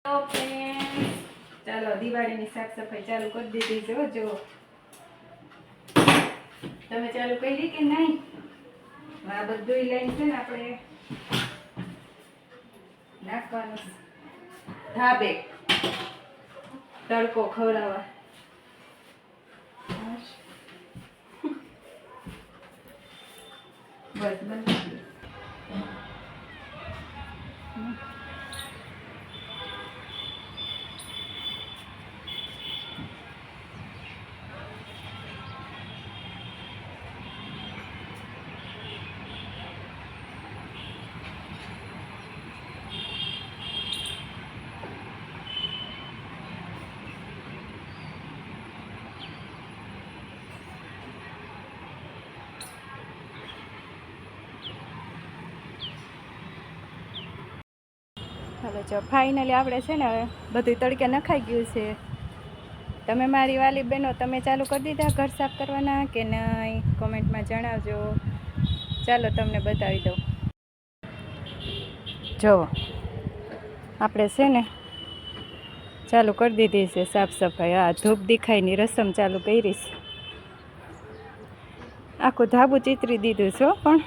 તો ફ્રેન્ડ્સ, ચાલો દિવાળીની સાફ સફાઈ ચાલુ કરી દીધી છે. જો તમે ચાલુ કરી કે નહીં? આ બધું લાઈન છે ને આપણે નાખવાનું ધાબે તડકો ખવડાવવા. બસ બંધ. હાલો, જો ફાઇનલી આપણે છે ને હવે બધું તડકે નખાઈ ગયું છે. તમે મારી વાલી બહેનો, તમે ચાલુ કરી દીધા ઘર સાફ કરવાના કે નહીં? કોમેન્ટમાં જણાવજો. ચાલો તમને બતાવી દઉં. જો આપણે છે ને ચાલુ કરી દીધી છે સાફ સફાઈ. આ ધૂપ દેખાયની રસમ ચાલુ કરી છે. આખું ધાબુ ચીતરી દીધું છે પણ